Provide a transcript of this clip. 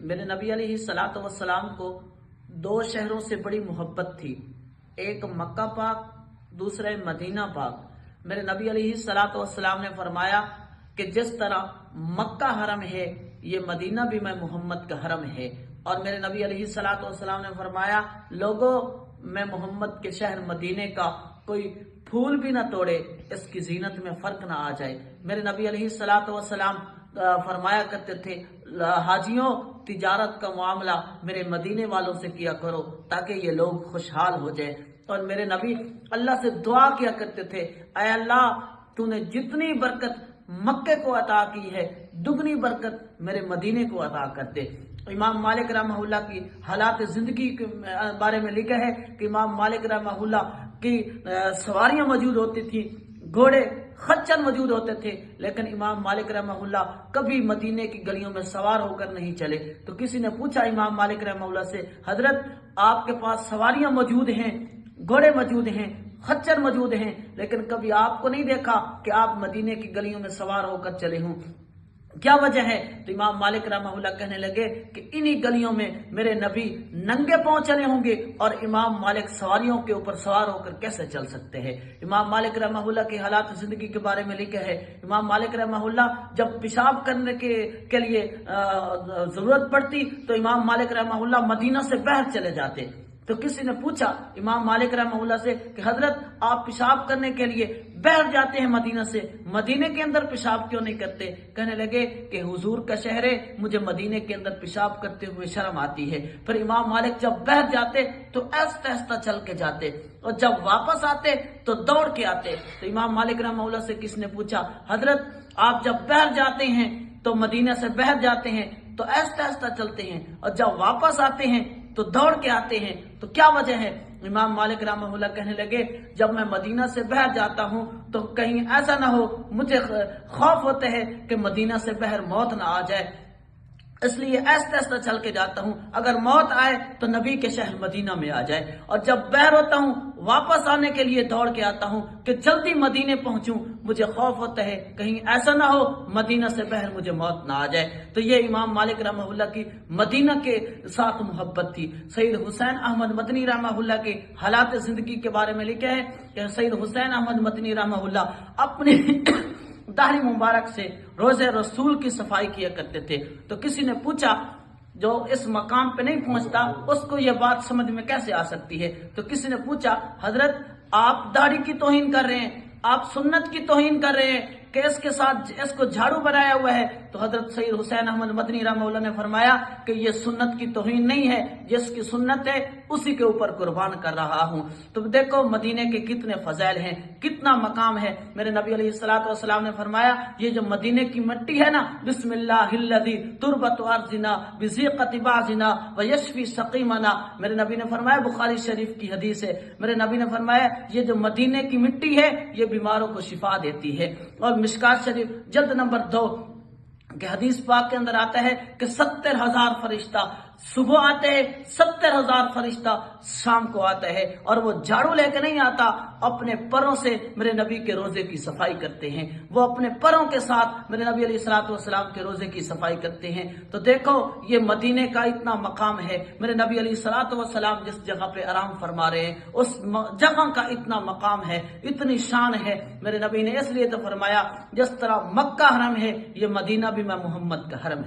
میرے نبی علیہ الصلوۃ والسلام کو دو شہروں سے بڑی محبت تھی، ایک مکہ پاک، دوسرا مدینہ پاک۔ میرے نبی علیہ الصلوۃ والسلام نے فرمایا کہ جس طرح مکہ حرم ہے، یہ مدینہ بھی میں محمد کا حرم ہے۔ اور میرے نبی علیہ الصلوۃ والسلام نے فرمایا، لوگوں میں محمد کے شہر مدینے کا کوئی پھول بھی نہ توڑے، اس کی زینت میں فرق نہ آ جائے۔ میرے نبی علیہ الصلوۃ والسلام فرمایا کرتے تھے، حاجیوں تجارت کا معاملہ میرے مدینے والوں سے کیا کرو تاکہ یہ لوگ خوشحال ہو جائے۔ اور میرے نبی اللہ سے دعا کیا کرتے تھے، اے اللہ تو نے جتنی برکت مکے کو عطا کی ہے، دگنی برکت میرے مدینے کو عطا کر دے۔ امام مالک رحمہ اللہ کی حالات زندگی کے بارے میں لکھا ہے کہ امام مالک رحمہ اللہ کی سواریاں موجود ہوتی تھی، گھوڑے خچر موجود ہوتے تھے، لیکن امام مالک رحمہ اللہ کبھی مدینے کی گلیوں میں سوار ہو کر نہیں چلے۔ تو کسی نے پوچھا امام مالک رحمہ اللہ سے، حضرت آپ کے پاس سواریاں موجود ہیں، گھوڑے موجود ہیں، خچر موجود ہیں، لیکن کبھی آپ کو نہیں دیکھا کہ آپ مدینے کی گلیوں میں سوار ہو کر چلے ہوں، کیا وجہ ہے؟ تو امام مالک رحمہ اللہ کہنے لگے کہ انہی گلیوں میں میرے نبی ننگے پاؤں چلے ہوں گے، اور امام مالک سواریوں کے اوپر سوار ہو کر کیسے چل سکتے ہیں؟ امام مالک رحمہ اللہ کی حالات زندگی کے بارے میں لکھا ہے، امام مالک رحمہ اللہ جب پیشاب کرنے کے لیے ضرورت پڑتی تو امام مالک رحمہ اللہ مدینہ سے باہر چلے جاتے۔ تو کسی نے پوچھا امام مالک رحمہ اللہ سے کہ حضرت آپ پیشاب کرنے کے لیے باہر جاتے ہیں مدینہ سے، مدینے کے اندر پیشاب کیوں نہیں کرتے؟ کہنے لگے کہ حضور کا شہر ہے، مجھے مدینے کے اندر پیشاب کرتے ہوئے شرم آتی ہے۔ پھر امام مالک جب باہر جاتے تو آہستہ آہستہ چل کے جاتے، اور جب واپس آتے تو دوڑ کے آتے۔ تو امام مالک رحمہ اللہ سے کسی نے پوچھا، حضرت آپ جب باہر جاتے ہیں تو مدینہ سے باہر جاتے ہیں تو آہستہ آہستہ چلتے ہیں، اور جب واپس آتے ہیں تو دوڑ کے آتے ہیں، تو کیا وجہ ہے؟ امام مالک رحمہ اللہ کہنے لگے، جب میں مدینہ سے باہر جاتا ہوں تو کہیں ایسا نہ ہو، مجھے خوف ہوتا ہے کہ مدینہ سے باہر موت نہ آ جائے، اس لیے آہستہ آہستہ چل کے جاتا ہوں، اگر موت آئے تو نبی کے شہر مدینہ میں آ جائے۔ اور جب باہر ہوتا ہوں واپس آنے کے لیے دوڑ کے آتا ہوں کہ جلدی مدینے پہنچوں، مجھے خوف ہوتا ہے کہیں ایسا نہ ہو مدینہ سے باہر مجھے موت نہ آ جائے۔ تو یہ امام مالک رحمہ اللہ کی مدینہ کے ساتھ محبت تھی۔ سید حسین احمد مدنی رحمہ اللہ کے حالات زندگی کے بارے میں لکھا ہے کہ سید حسین احمد مدنی رحمہ اللہ اپنے داڑھی مبارک سے روزے رسول کی صفائی کیا کرتے تھے۔ تو کسی نے پوچھا، جو اس مقام پہ نہیں پہنچتا اس کو یہ بات سمجھ میں کیسے آ سکتی ہے؟ تو کسی نے پوچھا، حضرت آپ داڑھی کی توہین کر رہے ہیں، آپ سنت کی توہین کر رہے ہیں کہ اس کے ساتھ اس کو جھاڑو بنایا ہوا ہے۔ تو حضرت سید حسین احمد مدنی رحمہ اللہ نے فرمایا کہ یہ سنت کی توہین نہیں ہے، جس کی سنت ہے اسی کے اوپر قربان کر رہا ہوں۔ تو دیکھو مدینے کے کتنے فضائل ہیں، کتنا مقام ہے۔ میرے نبی علیہ الصلوۃ والسلام نے فرمایا، یہ جو مدینے کی مٹی ہے نا، بسم اللہ الذی تربت ارضنا بذیقۃ بعضنا ویشفی سقیمنا، میرے نبی نے فرمایا، بخاری شریف کی حدیث ہے، میرے نبی نے فرمایا یہ جو مدینے کی مٹی ہے یہ بیماروں کو شفا دیتی ہے۔ اور مشکات شریف جلد نمبر 2 کہ حدیث پاک کے اندر آتا ہے کہ 70,000 فرشتہ صبح آتے ہیں، 70,000 فرشتہ شام کو آتا ہے، اور وہ جھاڑو لے کے نہیں آتا، اپنے پروں سے میرے نبی کے روزے کی صفائی کرتے ہیں، وہ اپنے پروں کے ساتھ میرے نبی علیہ الصلوۃ والسلام کے روزے کی صفائی کرتے ہیں۔ تو دیکھو یہ مدینے کا اتنا مقام ہے، میرے نبی علیہ الصلوۃ والسلام جس جگہ پہ آرام فرما رہے ہیں اس جگہ کا اتنا مقام ہے، اتنی شان ہے۔ میرے نبی نے اس لیے تو فرمایا، جس طرح مکہ حرم ہے یہ مدینہ بھی میں محمد کا حرم ہے۔